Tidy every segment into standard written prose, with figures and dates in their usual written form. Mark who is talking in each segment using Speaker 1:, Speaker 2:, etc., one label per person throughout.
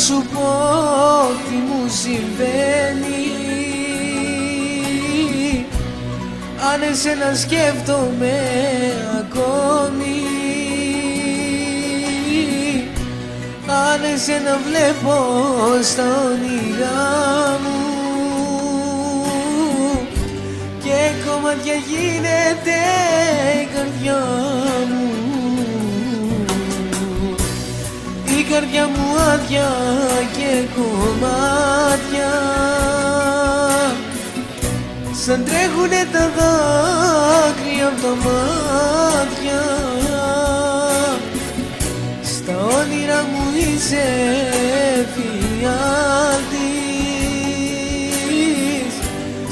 Speaker 1: σου πω τι μου συμβαίνει. Αν εσένα σκέφτομαι ακόμη, αν εσένα βλέπω στα όνειρά μου, και κομμάτια γίνεται η καρδιά μου. Η καρδιά μου άδεια και κομμάτια, σαν τρέχουνε τα δάκρυα απ' τα μάτια. Στα όνειρα μου είσαι φιάλτης,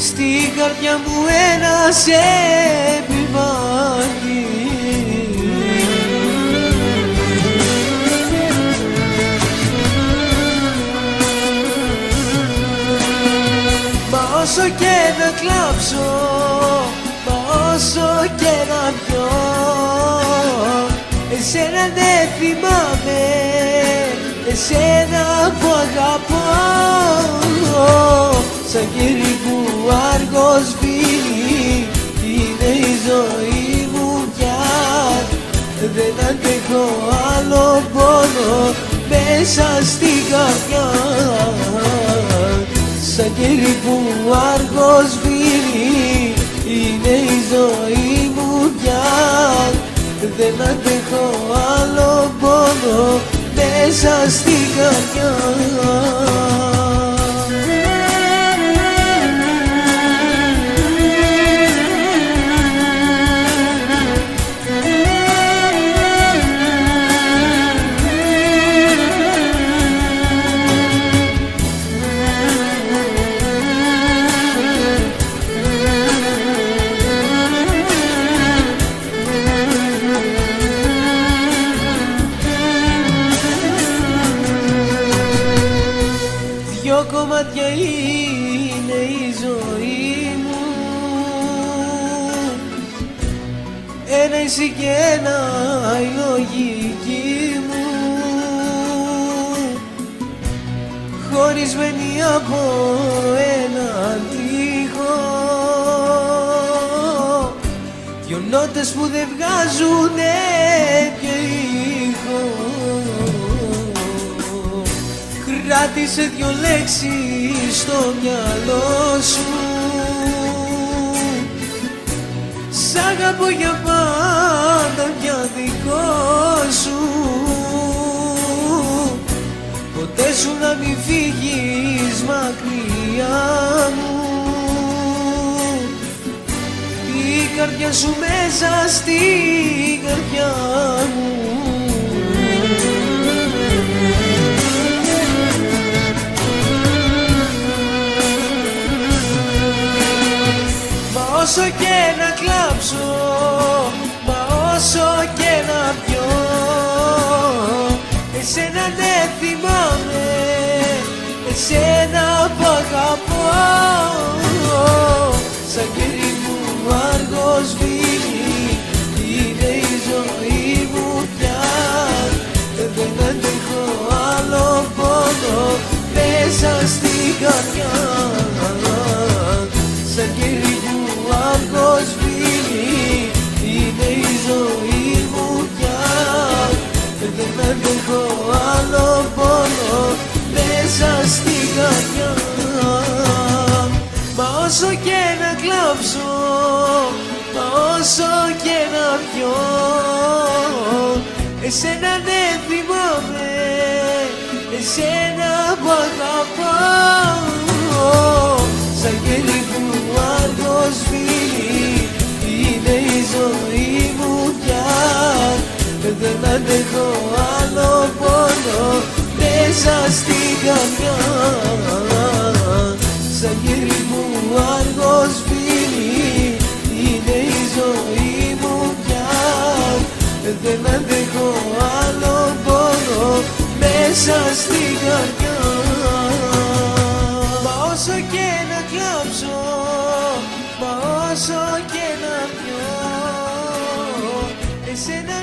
Speaker 1: στην καρδιά μου ένας επιβάτης. Όσο και να κλάψω, μα όσο και να πιω, εσένα δεν θυμάμαι, εσένα που αγαπώ. Σαν κερί που άργος σβήνει, είναι η ζωή μου πια. Δεν αντέχω άλλο πόνο μέσα στην καρδιά. Σαν κερί που άργος σβήνει, είναι η ζωή μου πια. Δεν αντέχω άλλο πόνο μέσα στην καρδιά. Δυο κομμάτια είναι η ζωή μου, ένα εσύ και ένα η λογική μου, χωρισμένοι από έναν τοίχο. Δυο νότες που δεν βγάζουνε και ήχο. Κράτησε δυο λέξεις στο μυαλό σου, σ' αγαπώ για πάντα πια δικό σου. Ποτέ σου να μην φύγεις μακριά μου, η καρδιά σου μέσα στην καρδιά μου. Όσο και να κλάψω, μα όσο και να πιω, εσένα δεν θυμάμαι, εσένα που αγαπώ. Σαν κερί που άργος σβήνει, είναι η ζωή μου πια. Δεν αντέχω άλλο πόνο μέσα στην καρδιά. Σαν κερί που άργος σβήνει, είναι η ζωή μου πια. Δεν αντέχω άλλο πόνο μέσα στην καρδιά. Μα όσο και να κλάψω, μα όσο και να πιω, εσένα δεν θυμάμαι, εσένα που αγαπώ. Σαν κερί που άργος σβήνει, είναι η ζωή μου πια. Δεν αντέχω άλλο πόνο μέσα στην καρδιά. Σαν κερί που άργος σβήνει, είναι η ζωή μου πια. Δεν αντέχω άλλο πόνο μέσα στην καρδιά. Μα όσο και να κλάψω, μα όσο και να πιω, εσένα